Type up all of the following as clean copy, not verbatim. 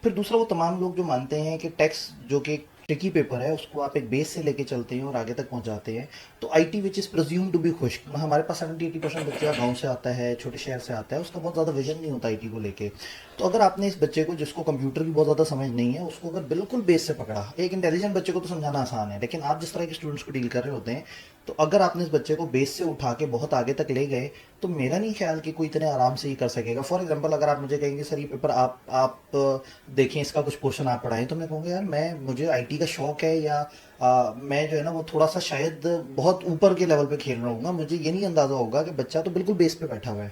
پھر دوسرا وہ تمام لوگ جو مانتے ہیں کہ ٹیکس جو کہ ٹرکی پیپر ہے اس کو آپ ایک بیس سے لے کے چلتے ہیں اور آگے تک پہنچاتے ہیں. تو I T which is presumed to be خشک. ہمارے پاس 70-80% بچہ گاؤں سے آتا ہے, چھوٹے شہر سے آتا ہے, اس کا بہت زیادہ ویژن نہیں ہوتا آئی ٹی کو لے کے. تو اگر آپ نے اس بچے کو, جس کو کمپیوٹر کی بہت زیادہ سمجھ نہیں ہے, اس کو اگر بالکل بیس سے پکڑا, ایک انٹیلیجنٹ بچے کو تو سمجھانا آسان ہے, لیکن آپ جس طرح کے اسٹوڈنٹس کو ڈیل کر رہے ہوتے ہیں, تو اگر آپ نے اس بچے کو بیس سے اٹھا کے بہت آگے تک لے گئے, تو میرا نہیں خیال کہ کوئی اتنے آرام سے ہی کر سکے گا. فار ایگزامپل اگر آپ مجھے کہیں گے سر یہ پیپر آپ دیکھیں, اس کا کچھ پورشن آپ پڑھائیں, تو میں کہوں گا یار مجھے آئی ٹی کا شوق ہے, یا میں جو ہے نا وہ تھوڑا سا شاید بہت اوپر کے لیول پہ کھیل رہا ہوں گا, مجھے یہ نہیں اندازہ ہوگا کہ بچہ تو بالکل بیس پہ بیٹھا ہوا ہے.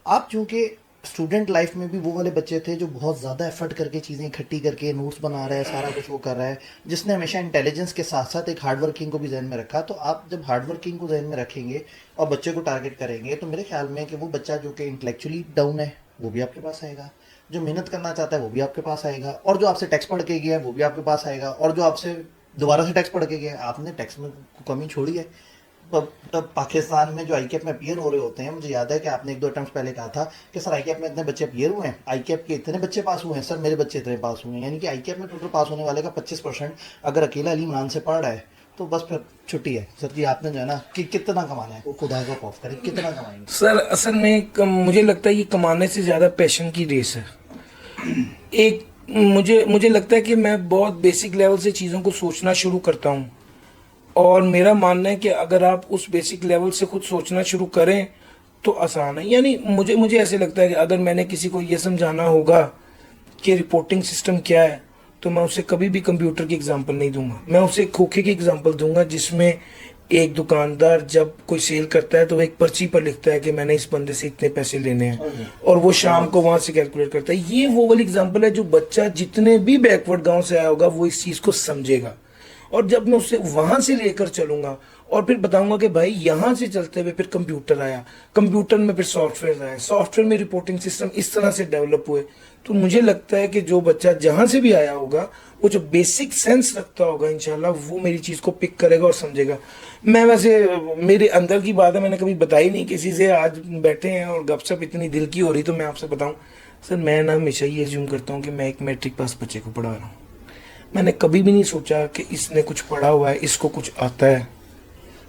آپ چونکہ اسٹوڈنٹ لائف میں بھی وہ والے بچے تھے جو بہت زیادہ ایفرٹ کر کے چیزیں اکٹھی کر کے نوٹس بنا رہا ہے, سارا کچھ وہ کر رہا ہے, جس نے ہمیشہ انٹیلیجنس کے ساتھ ساتھ ایک ہارڈ ورکنگ کو بھی ذہن میں رکھا. تو آپ جب ہارڈ ورکنگ کو ذہن میں رکھیں گے اور بچے کو ٹارگٹ کریں گے, تو میرے خیال میں کہ وہ بچہ جو کہ انٹلیکچولی ڈاؤن ہے وہ بھی آپ کے پاس آئے گا, جو محنت کرنا چاہتا ہے وہ بھی آپ کے پاس آئے گا, اور جو آپ سے ٹیکس پڑھ کے گیا ہے وہ بھی آپ کے پاس آئے گا, اور جو آپ سے دوبارہ سے ٹیکس پڑھ کے گیا ہے, آپ نے ٹیکس میں کمی چھوڑی ہے. پاکستان میں جو آئی کیپ میں اپیئر ہو رہے ہوتے ہیں, مجھے یاد ہے کہ آپ نے 1-2 اٹمپٹ پہلے کہا تھا کہ سر آئی کیپ میں اتنے بچے اپیئر ہوئے ہیں, آئی کیپ کے اتنے بچے پاس ہوئے ہیں, سر میرے بچے اتنے پاس ہوئے ہیں. یعنی کہ آئی کیپ میں ٹوٹل پاس ہونے والے کا 25% اگر اکیلا علی عمران سے پڑھ رہا ہے تو بس پھر چھٹی ہے. سر جی آپ نے جو ہے نا کہ کتنا کمانا ہے, وہ خدا کا خوف کرے, کتنا کمائیں گے سر اصل میں مجھے لگتا ہے یہ کمانے سے زیادہ پیشن کی ریس ہے. ایک مجھے لگتا ہے کہ میں بہت بیسک لیول سے چیزوں کو سوچنا شروع کرتا ہوں, اور میرا ماننا ہے کہ اگر آپ اس بیسک لیول سے خود سوچنا شروع کریں تو آسان ہے. یعنی مجھے ایسے لگتا ہے کہ اگر میں نے کسی کو یہ سمجھانا ہوگا کہ رپورٹنگ سسٹم کیا ہے, تو میں اسے کبھی بھی کمپیوٹر کی ایگزامپل نہیں دوں گا, میں اسے کھوکھے کی ایگزامپل دوں گا, جس میں ایک دکاندار جب کوئی سیل کرتا ہے تو وہ ایک پرچی پر لکھتا ہے کہ میں نے اس بندے سے اتنے پیسے لینے ہیں, اور وہ شام کو وہاں سے کیلکولیٹ کرتا ہے. یہ وہ والی ایگزامپل ہے جو بچہ جتنے بھی بیکورڈ گاؤں سے آیا ہوگا وہ اس چیز کو سمجھے گا. اور جب میں اسے وہاں سے لے کر چلوں گا اور پھر بتاؤں گا کہ بھائی یہاں سے چلتے ہوئے پھر کمپیوٹر آیا, کمپیوٹر میں پھر سافٹ ویئر آیا, سافٹ ویئر میں رپورٹنگ سسٹم اس طرح سے ڈیولپ ہوئے, تو مجھے لگتا ہے کہ جو بچہ جہاں سے بھی آیا ہوگا وہ جو بیسک سینس رکھتا ہوگا انشاءاللہ وہ میری چیز کو پک کرے گا اور سمجھے گا. میں ویسے میرے اندر کی بات ہے, میں نے کبھی بتائی نہیں کسی سے, آج بیٹھے ہیں اور گپ شپ اتنی دل کی ہو رہی, تو میں آپ سے بتاؤں سر, میں نا ہمیشہ یہ ایزیوم کرتا ہوں کہ میں ایک میٹرک پاس بچے کو پڑھا رہا ہوں. میں نے کبھی بھی نہیں سوچا کہ اس نے کچھ پڑھا ہوا ہے, اس کو کچھ آتا ہے.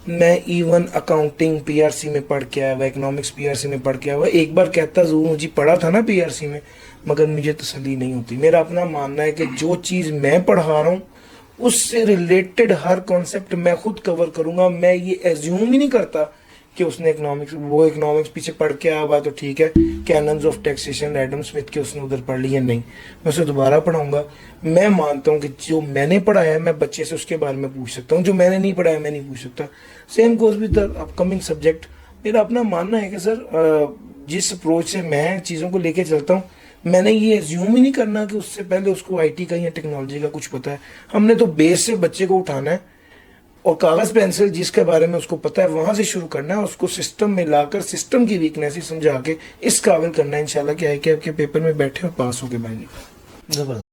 میں even accounting P R C میں پڑھ کے آیا ہوا, اکنامکس پی آر سی میں پڑھ کے آیا ہوا. ایک بار کہتا ضرور مجھے پڑھا تھا نا پی آر سی میں, مگر مجھے تسلی نہیں ہوتی. میرا اپنا ماننا ہے کہ جو چیز میں پڑھا رہا ہوں اس سے ریلیٹڈ ہر کانسیپٹ میں خود کور کروں گا. میں یہ ایزیوم ہی نہیں کرتا کہ اس نے اکنامکس پیچھے پڑھ کے آیا ہوا تو ٹھیک ہے, cannons of taxation Adam Smith کے اس نے ادھر پڑھ لی ہے, نہیں, میں اسے دوبارہ پڑھاؤں گا. میں مانتا ہوں کہ جو میں نے پڑھایا ہے میں بچے سے اس کے بارے میں پوچھ سکتا ہوں, جو میں نے نہیں پڑھایا میں نہیں پوچھ سکتا. Same goes with the up coming subject. میرا اپنا ماننا ہے کہ سر جس اپروچ سے میں چیزوں کو لے کے چلتا ہوں, میں نے یہ ایزیوم ہی نہیں کرنا کہ اس سے پہلے اس کو آئی ٹی کا یا ٹیکنالوجی کا کچھ پتا ہے. ہم نے تو بیس سے بچے کو اٹھانا ہے, اور کاغذ پینسل جس کے بارے میں اس کو پتا ہے وہاں سے شروع کرنا ہے, اس کو سسٹم میں لا کر سسٹم کی ویکنیس ہی سمجھا کے اس قابل کرنا ہے انشاءاللہ کہ آئی کے آپ کے پیپر میں بیٹھے اور پاس ہو کے بھائی. زبردست.